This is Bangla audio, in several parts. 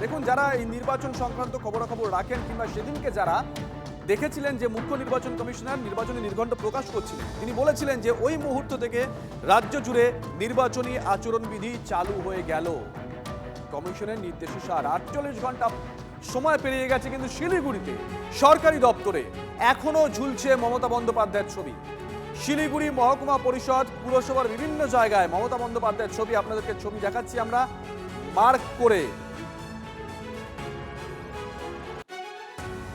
দেখুন, যারা এই নির্বাচন সংক্রান্ত খবরাখবর রাখেন কিংবা সেদিনকে যারা দেখেছিলেন যে মুখ্য নির্বাচন কমিশনার নির্বাচনী নির্ঘণ্ট প্রকাশ করছিলেন, তিনি বলেছিলেন যে ওই মুহূর্ত থেকে রাজ্য জুড়ে নির্বাচনী আচরণবিধি চালু হয়ে গেল। কমিশনের নির্দেশে 48 ঘন্টা সময় পেরিয়ে গেছে, কিন্তু শিলিগুড়িতে সরকারি দপ্তরে এখনো ঝুলছে মমতা বন্দ্যোপাধ্যায়ের ছবি। শিলিগুড়ি মহকুমা পরিষদ, পুরসভার বিভিন্ন জায়গায় মমতা বন্দ্যোপাধ্যায়ের ছবি, আপনাদেরকে ছবি দেখাচ্ছি আমরা মার্ক করে।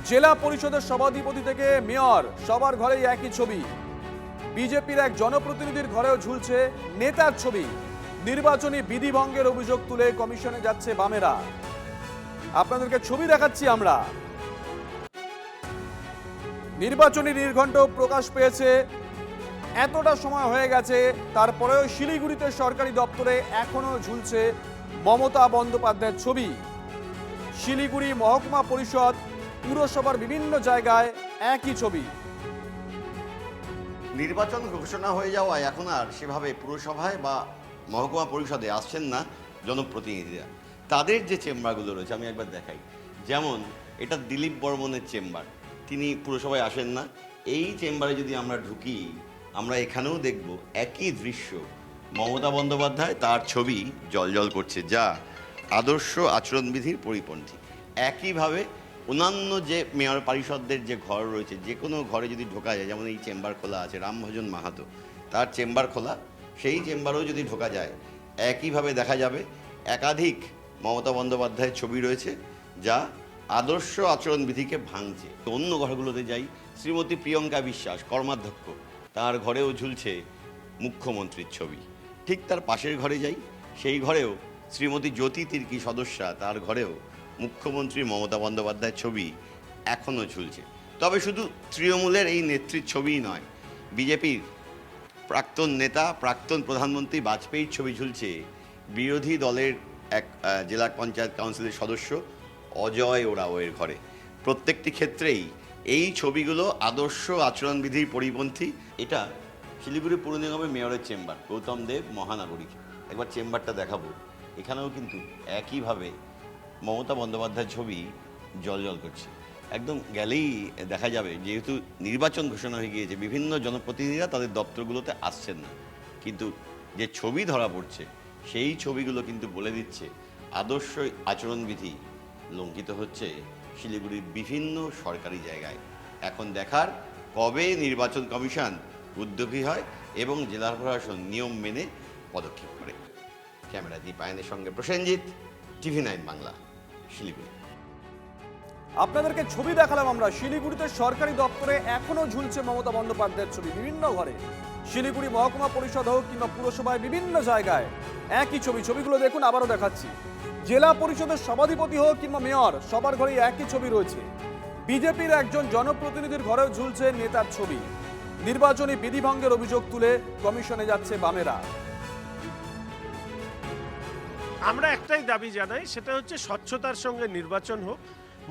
জেলা পরিষদের সভাধিপতি থেকে মেয়র সবার ঘরেই একই ছবি। বিজেপির এক জনপ্রতিনিধির ঘরেও ঝুলছে নেতার ছবি। নির্বাচনী বিধিভঙ্গের অভিযোগ তুলে কমিশনে যাচ্ছে বামেরা। আপনাদেরকে ছবি দেখাচ্ছি আমরা। নির্বাচনী নির্ঘণ্ট প্রকাশ পেয়েছে, এতটা সময় হয়ে গেছে, তারপরেও শিলিগুড়িতে সরকারি দপ্তরে এখনো ঝুলছে মমতা বন্দ্যোপাধ্যায়ের ছবি। শিলিগুড়ি মহকুমা পরিষদ, পুরসভার বিভিন্ন জায়গায় একই ছবি। নির্বাচন ঘোষণা হয়ে যাওয়ায় এখন আর সেভাবে পুরসভায় বা মহকুমা পরিষদে আসছেন না জনপ্রতিনিধিরা। তাদের যে চেম্বারগুলো রয়েছে আমি একবার দেখাই। যেমন এটা দিলীপ বর্মনের চেম্বার, তিনি পুরসভায় আসেন না। এই চেম্বারে যদি আমরা ঢুকি, আমরা এখানেও দেখব একই দৃশ্য। মমতা বন্দ্যোপাধ্যায়, তার ছবি জ্বলজ্বল করছে, যা আদর্শ আচরণবিধির পরিপন্থী। একইভাবে অন্যান্য যে মেয়র পরিষদদের যে ঘর রয়েছে, যে কোনো ঘরে যদি ঢোকা যায়, যেমন এই চেম্বার খোলা আছে রামভজন মাহাতো, তার চেম্বার খোলা, সেই চেম্বারেও যদি ঢোকা যায় একইভাবে দেখা যাবে একাধিক মমতা বন্দ্যোপাধ্যায়ের ছবি রয়েছে, যা আদর্শ আচরণবিধিকে ভাঙছে। অন্য ঘরগুলোতে যাই, শ্রীমতী প্রিয়ঙ্কা বিশ্বাস কর্মাধ্যক্ষ, তার ঘরেও ঝুলছে মুখ্যমন্ত্রীর ছবি। ঠিক তার পাশের ঘরে যাই, সেই ঘরেও শ্রীমতী জ্যোতি তির্কি সদস্যা, তার ঘরেও মুখ্যমন্ত্রী মমতা বন্দ্যোপাধ্যায়ের ছবি এখনও ঝুলছে। তবে শুধু তৃণমূলের এই নেত্রীর ছবিই নয়, বিজেপির প্রাক্তন নেতা, প্রাক্তন প্রধানমন্ত্রী বাজপেয়ীর ছবি ঝুলছে বিরোধী দলের এক জেলা পঞ্চায়েত কাউন্সিলের সদস্য অজয় ওরাওয়ের ঘরে। প্রত্যেকটি ক্ষেত্রেই এই ছবিগুলো আদর্শ আচরণবিধির পরিপন্থী। এটা শিলিগুড়ি পৌর নিগমের মেয়রের চেম্বার, গৌতম দেব মহানাগরিক। একবার চেম্বারটা দেখাবো। এখানেও কিন্তু একইভাবে মমতা বন্দ্যোপাধ্যায়ের ছবি জ্বলজ্বল করছে। একদম গেলেই দেখা যাবে, যেহেতু নির্বাচন ঘোষণা হয়ে গিয়েছে, বিভিন্ন জনপ্রতিনিধিরা তাদের দপ্তরগুলোতে আসছেন না, কিন্তু যে ছবি ধরা পড়ছে সেই ছবিগুলো কিন্তু বলে দিচ্ছে আদর্শ আচরণবিধি লঙ্ঘিত হচ্ছে শিলিগুড়ির বিভিন্ন সরকারি জায়গায়। এখন দেখার কবে নির্বাচন কমিশন উদ্যোগী হয় এবং জেলা প্রশাসন নিয়ম মেনে পদক্ষেপ করে। ক্যামেরা দীপায়নের সঙ্গে প্রসেনজিৎ, TV9 বাংলা, শিলিগুড়ি। আপনাদেরকে ছবি দেখালাম আমরা। শিলিগুড়িতে সরকারি দপ্তরে এখনো ঝুলছে মমতা বন্দ্যোপাধ্যায়ের ছবি বিভিন্ন ঘরে। শিলিগুড়ি মহকুমা পরিষদ হোক কিংবা পুরসভায় বিভিন্ন জায়গায় একই ছবি। ছবিগুলো দেখুন, আবারও দেখাচ্ছি। জেলা পরিষদের সভাধিপতি হোক কিংবা মেয়র, সবার ঘরেই একই ছবি রয়েছে। বিজেপির একজন জনপ্রতিনিধির ঘরেও ঝুলছে নেতার ছবি। নির্বাচনী বিধিভঙ্গের অভিযোগ তুলে কমিশনে যাচ্ছে বামেরা। আমরা একটাই দাবি জানাই, সেটা হচ্ছে স্বচ্ছতার সঙ্গে নির্বাচন হোক।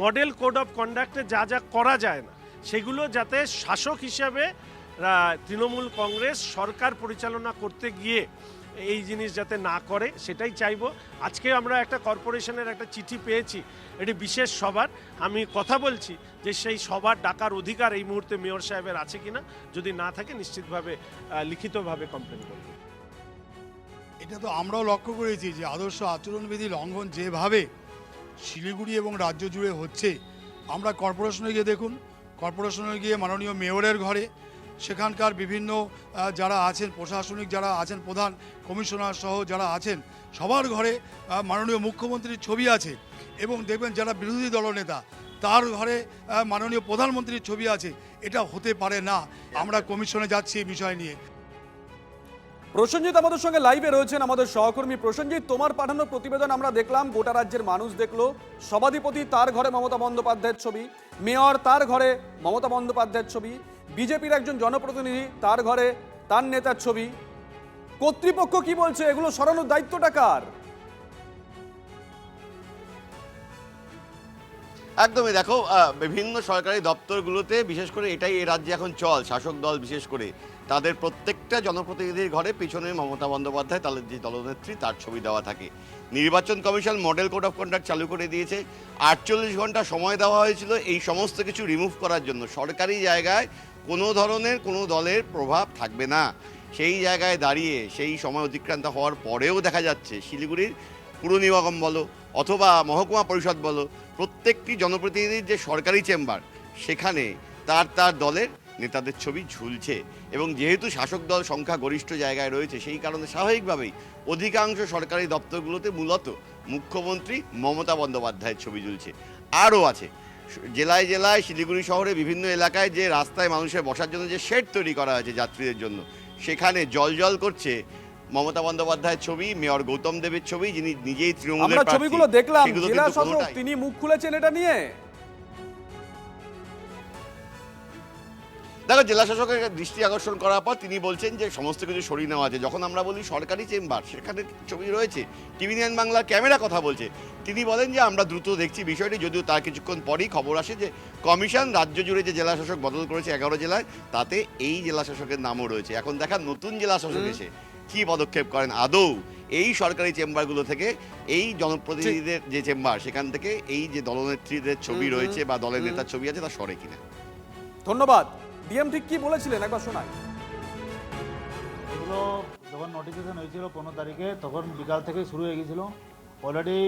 মডেল কোড অফ কন্ডাক্টে যা যা করা যায় না, সেগুলো যাতে শাসক হিসাবে তৃণমূল কংগ্রেস সরকার পরিচালনা করতে গিয়ে এই জিনিস যাতে না করে, সেটাই চাইব। আজকে আমরা একটা কর্পোরেশনের একটা চিঠি পেয়েছি, এটি বিশেষ সভার। আমি কথা বলছি যে সেই সভার ডাকার অধিকার এই মুহূর্তে মেয়র সাহেবের আছে কিনা, যদি না থাকে নিশ্চিতভাবে লিখিতভাবে কমপ্লেন করব। এটা তো আমরাও লক্ষ্য করেছি যে আদর্শ আচরণবিধি লঙ্ঘন যেভাবে শিলিগুড়ি এবং রাজ্য জুড়ে হচ্ছে। আমরা কর্পোরেশনে গিয়ে দেখুন, কর্পোরেশনে গিয়ে মাননীয় মেয়রের ঘরে, সেখানকার বিভিন্ন যারা আছেন প্রশাসনিক যারা আছেন, প্রধান কমিশনার সহ যারা আছেন, সবার ঘরে মাননীয় মুখ্যমন্ত্রীর ছবি আছে। এবং দেখবেন যারা বিরোধী দলনেতা, তার ঘরে মাননীয় প্রধানমন্ত্রীর ছবি আছে। এটা হতে পারে না। আমরা কমিশনে যাচ্ছি এই বিষয় নিয়ে। প্রসেনজিৎ আমাদের সঙ্গে লাইভে রয়েছেন, আমাদের সহকর্মী। প্রসেনজিৎ, তোমার পাঠানো প্রতিবেদন আমরা দেখলাম, গোটা রাজ্যের মানুষ দেখলো। সভাধিপতি, তার ঘরে মমতা বন্দ্যোপাধ্যায়ের ছবি। মেয়র, তার ঘরে মমতা বন্দ্যোপাধ্যায়ের ছবি। বিজেপির একজন জনপ্রতিনিধি, তার ঘরে তার নেতার ছবি। কর্তৃপক্ষ কি বলছে? এগুলো সরানোর দায়িত্বটা কার? একদমই। দেখো, বিভিন্ন সরকারি দপ্তরগুলোতে বিশেষ করে এটাই এ রাজ্যে এখন চল, শাসক দল বিশেষ করে তাদের প্রত্যেকটা জনপ্রতিনিধির ঘরে পিছনে মমতা বন্দ্যোপাধ্যায় তাদের যে দলনেত্রী তার ছবি দেওয়া থাকে। নির্বাচন commission model code of conduct চালু করে দিয়েছে। 48 ঘন্টা সময় দেওয়া হয়েছিল এই সমস্ত কিছু রিমুভ করার জন্য। সরকারি জায়গায় কোনো ধরনের কোনো দলের প্রভাব থাকবে না। সেই জায়গায় দাঁড়িয়ে সেই সময় অতিক্রান্ত হওয়ার পরেও দেখা যাচ্ছে শিলিগুড়ির পুর নিগম বলো অথবা মহকুমা পরিষদ বলো, প্রত্যেকটি জনপ্রতিনিধির যে সরকারি চেম্বার সেখানে তার দলের নেতাদের ছবি ঝুলছে। এবং যেহেতু শাসক দল সংখ্যা গরিষ্ঠ জায়গায় রয়েছে সেই কারণে স্বাভাবিকভাবেই অধিকাংশ সরকারি দপ্তরগুলোতে মূলত মুখ্যমন্ত্রী মমতা বন্দ্যোপাধ্যায়ের ছবি ঝুলছে। আরও আছে জেলায় জেলায় শিলিগুড়ি শহরে বিভিন্ন এলাকায় যে রাস্তায় মানুষের বসার জন্য যে শেড তৈরি করা হয়েছে যাত্রীদের জন্য, সেখানে জল করছে মমতা বন্দ্যোপাধ্যায়ের ছবি, মেয়র গৌতম দেবের ছবি, যিনি নিজেই তৃণমূলের আমরা প্রার্থী। ছবিগুলো দেখলাম, সেগুলো জেলা কিন্তু শাসক কোনোটাই- তিনি মুখ খুলেছেন এটা নিয়ে। দেখো, জেলা শাসকের দৃষ্টি আকর্ষণ করার পর তিনি বলছেন যে সমস্ত কিছু সরিয়ে নেওয়া আছে। যখন আমরা বলি সরকারি চেম্বার, সেখানে ছবি রয়েছে। টিভি নাইন বাংলার ক্যামেরা কথা বলছে। তিনি বলেন যে আমরা দ্রুত দেখছি বিষয়টি, যদিও তার কিছুক্ষণ পরেই খবর আসে যে কমিশন রাজ্য জুড়ে যে জেলা শাসক বদল করেছে 11 জেলায়, তাতে এই জেলা শাসকের নামও রয়েছে। এখন দেখা নতুন জেলা শাসক এসে কি পদক্ষেপ করেন। আদৌ এই সরকারি চেম্বারগুলো থেকে, এই জনপ্রতিনিধিদের যে চেম্বার সেখান থেকে এই যে দলনেত্রীদের ছবি রয়েছে বা দলের নেতার ছবি আছে তা সরে কিনা। ধন্যবাদ। ডিএম ঠিক কি বলেছিলেন একবার শোনাই। এগুলো যখন নোটিফিকেশন হয়েছিল 15 তারিখে, তখন বিকাল থেকে শুরু হয়ে গিয়েছিল। অলরেডি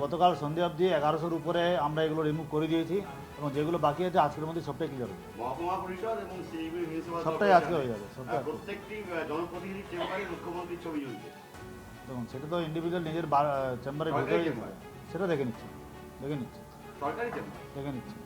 গতকাল সন্ধ্যা অবধি 1100-র উপরে আমরা এগুলো রিমুভ করে দিয়েছি, এবং যেগুলো বাকি আছে আজকের মধ্যে সবটাই ক্লিয়ার হবে। মহকুমা পরিষদ এবং শিলিগুড়ি মিউনিসিপাল সবটাই আজকে হয়ে যাবে, সবটাই আজকে। প্রত্যেকটি জনপ্রতিনিধির চেম্বারে মুখ্যমন্ত্রীর ছবি ঝুলছে। দেখুন, সেটা তো ইন্ডিভিজুয়াল নিজের চেম্বারে সরকারি ঢুকে চেম্বার। সেটা দেখে নিচ্ছি। সরকারি চেম্বার দেখে নিচ্ছি।